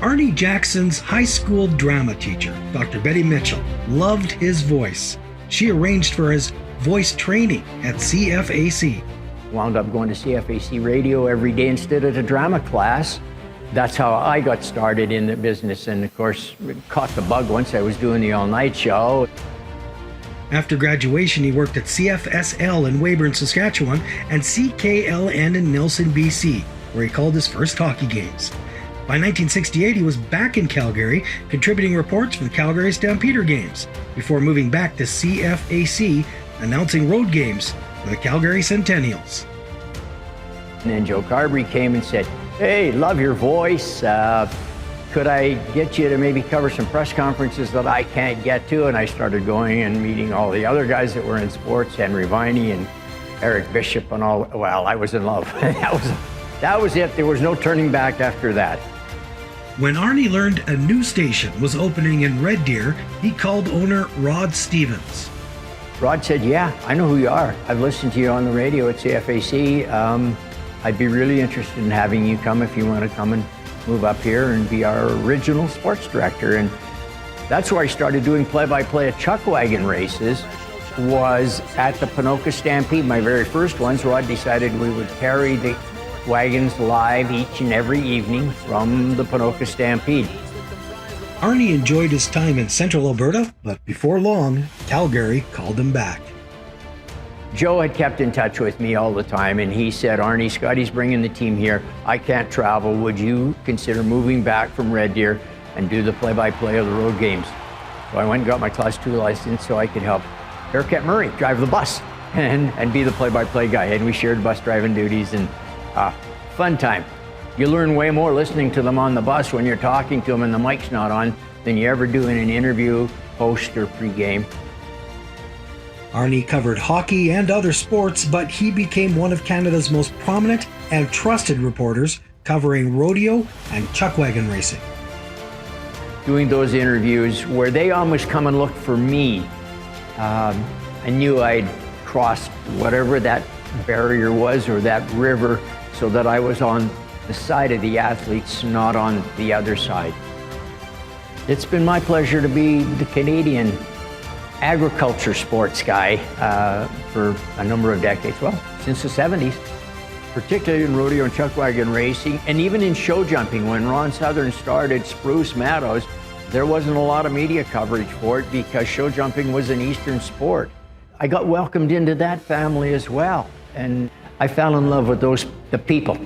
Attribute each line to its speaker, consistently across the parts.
Speaker 1: Arnie Jackson's high school drama teacher, Dr. Betty Mitchell, loved his voice. She arranged for his voice training at CFAC.
Speaker 2: Wound up going to CFAC radio every day instead of the drama class. That's how I got started in the business, and of course, caught the bug once I was doing the all-night show.
Speaker 1: After graduation, he worked at CFSL in Weyburn, Saskatchewan, and CKLN in Nelson, BC, where he called his first hockey games. By 1968, he was back in Calgary, contributing reports for the Calgary Stampeder games, before moving back to CFAC, announcing road games for the Calgary Centennials.
Speaker 2: And then Joe Carberry came and said, "Hey, love your voice. Could I get you to maybe cover some press conferences that I can't get to?" And I started going and meeting all the other guys that were in sports, Henry Viney and Eric Bishop and all. Well, I was in love. That was it. There was no turning back after that.
Speaker 1: When Arnie learned a new station was opening in Red Deer, he called owner Rod Stevens.
Speaker 2: Rod said, "Yeah, I know who you are. I've listened to you on the radio at CFAC. I'd be really interested in having you come if you want to come and move up here and be our original sports director." And that's where I started doing play-by-play at chuck wagon races, was at the Ponoka Stampede. My very first ones, Rod decided we would carry the wagons live each and every evening from the Ponoka Stampede.
Speaker 1: Arnie enjoyed his time in central Alberta, but before long, Calgary called him back.
Speaker 2: Joe had kept in touch with me all the time, and he said, "Arnie, Scotty's bringing the team here. I can't travel. Would you consider moving back from Red Deer and do the play-by-play of the road games?" So I went and got my Class 2 license so I could help Bearcat Murray drive the bus and be the play-by-play guy. And we shared bus driving duties, and fun time. You learn way more listening to them on the bus when you're talking to them and the mic's not on than you ever do in an interview, post, or pre-game.
Speaker 1: Arnie covered hockey and other sports, but he became one of Canada's most prominent and trusted reporters, covering rodeo and chuck wagon racing.
Speaker 2: Doing those interviews where they almost come and look for me, I knew I'd crossed whatever that barrier was or that river, so that I was on the side of the athletes, not on the other side. It's been my pleasure to be the Canadian agriculture sports guy for a number of decades, well, since the 70s, particularly in rodeo and chuck wagon racing, and even in show jumping. When Ron Southern started Spruce Meadows, there wasn't a lot of media coverage for it because show jumping was an Eastern sport. I got welcomed into that family as well, and I fell in love with the people.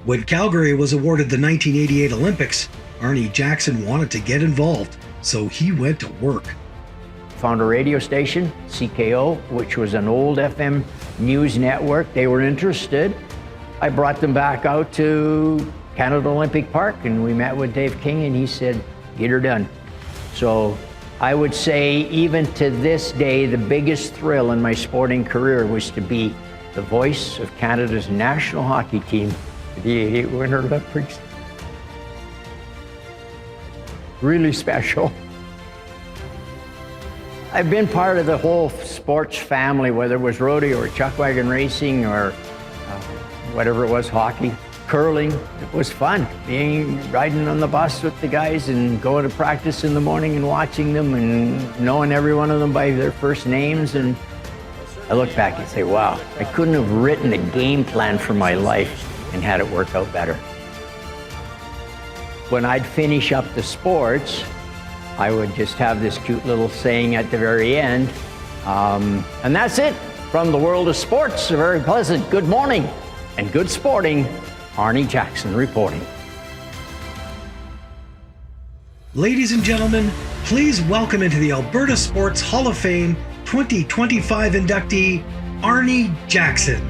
Speaker 1: When Calgary was awarded the 1988 Olympics, Arnie Jackson wanted to get involved, so he went to work.
Speaker 2: Found a radio station, CKO, which was an old FM news network. They were interested. I brought them back out to Canada Olympic Park, and we met with Dave King, and he said, "Get her done." So I would say, even to this day, the biggest thrill in my sporting career was to be the voice of Canada's national hockey team, the 88 Winter Olympics. Really special. I've been part of the whole sports family, whether it was rodeo or chuck wagon racing or whatever it was, hockey, curling. It was fun, riding on the bus with the guys and going to practice in the morning and watching them and knowing every one of them by their first names. And I look back and say, wow, I couldn't have written a game plan for my life and had it work out better. When I'd finish up the sports, I would just have this cute little saying at the very end. And that's it. From the world of sports, a very pleasant good morning and good sporting, Arnie Jackson reporting.
Speaker 1: Ladies and gentlemen, please welcome into the Alberta Sports Hall of Fame 2025 inductee, Arnie Jackson.